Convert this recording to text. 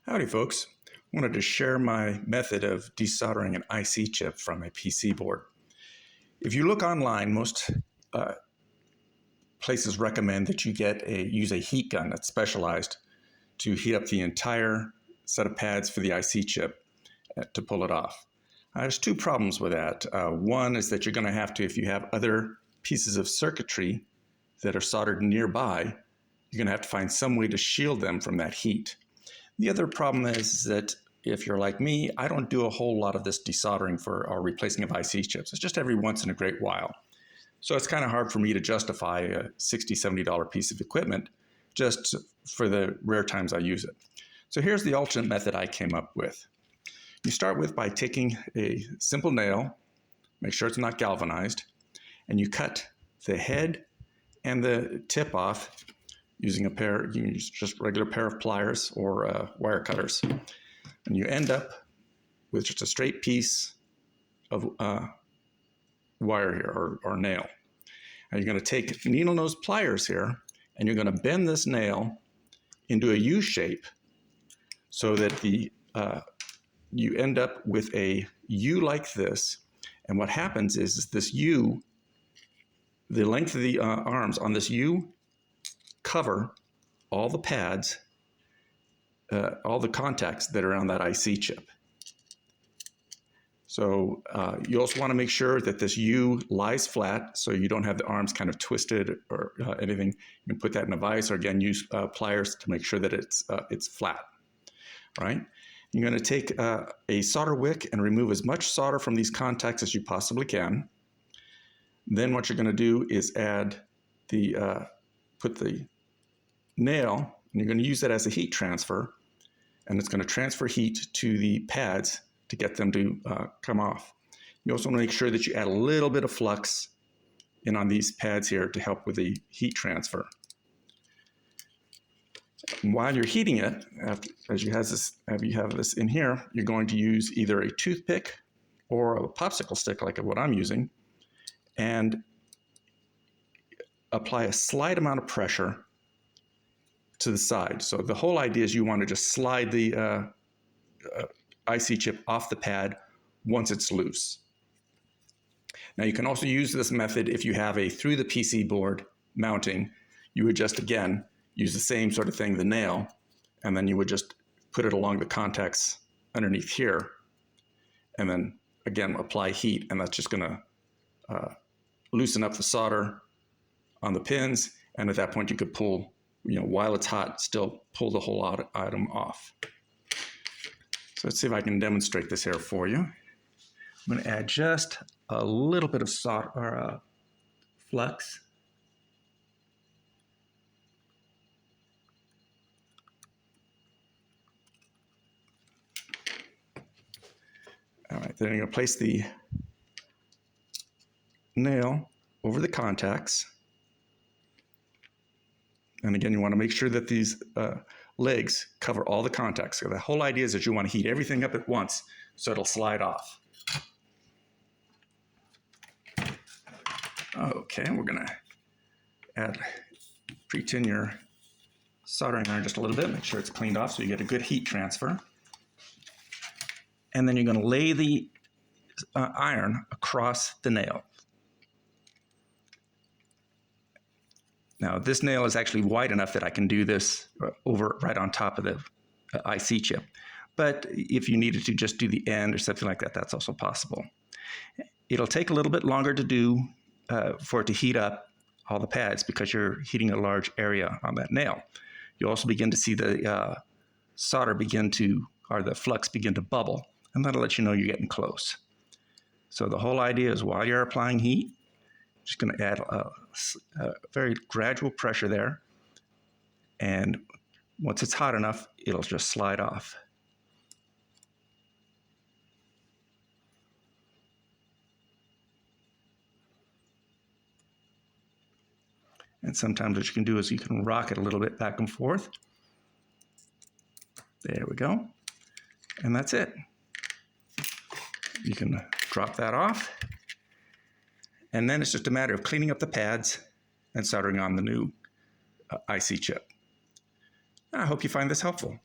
Howdy folks, wanted to share my method of desoldering an IC chip from a PC board. If you look online, most places recommend that you use a heat gun that's specialized to heat up the entire set of pads for the IC chip to pull it off. There's two problems with that. One is that you're going to have to, if you have other pieces of circuitry that are soldered nearby, you're going to have to find some way to shield them from that heat. The other problem is that if you're like me, I don't do a whole lot of this desoldering or replacing of IC chips. It's just every once in a great while. So it's kind of hard for me to justify a $60, $70 piece of equipment just for the rare times I use it. So here's the alternate method I came up with. You start with by taking a simple nail, make sure it's not galvanized, and you cut the head and the tip off using you can use just a regular pair of pliers or wire cutters. And you end up with just a straight piece of wire here, or nail. And you're going to take needle nose pliers here, and you're going to bend this nail into a U shape so that you end up with a U like this. And what happens is this U, the length of the arms on this U, cover all the pads, all the contacts that are on that IC chip. So you also want to make sure that this U lies flat so you don't have the arms kind of twisted or anything. You can put that in a vise, or again use pliers to make sure that it's flat. All right? You're going to take a solder wick and remove as much solder from these contacts as you possibly can. Then what you're going to do is put the nail, and you're going to use that as a heat transfer, and it's going to transfer heat to the pads to get them to come off. You also want to make sure that you add a little bit of flux in on these pads here to help with the heat transfer. And while you're heating it, as you have this in here, you're going to use either a toothpick or a popsicle stick like what I'm using, and apply a slight amount of pressure to the side. So the whole idea is you want to just slide the IC chip off the pad once it's loose. Now you can also use this method if you have a through the PC board mounting. You would just again use the same sort of thing, the nail, and then you would just put it along the contacts underneath here, and then again apply heat, and that's just going to loosen up the solder on the pins, and at that point you could pull, while it's hot, still pull the whole item off. So let's see if I can demonstrate this here for you. I'm going to add just a little bit of solder or flux. All right, then you're going to place the nail over the contacts. And again, you want to make sure that these legs cover all the contacts. So the whole idea is that you want to heat everything up at once so it'll slide off. Okay, we're going to pre-tin your soldering iron just a little bit, make sure it's cleaned off so you get a good heat transfer. And then you're going to lay the iron across the nail. Now, this nail is actually wide enough that I can do this right on top of the IC chip. But if you needed to just do the end or something like that, that's also possible. It'll take a little bit longer to do for it to heat up all the pads because you're heating a large area on that nail. You also begin to see the solder the flux begin to bubble, and that'll let you know you're getting close. So the whole idea is while you're applying heat, just going to add a very gradual pressure there, and once it's hot enough, it'll just slide off. And sometimes what you can do is you can rock it a little bit back and forth. There we go. And that's it. You can drop that off. And then it's just a matter of cleaning up the pads and soldering on the new IC chip. I hope you find this helpful.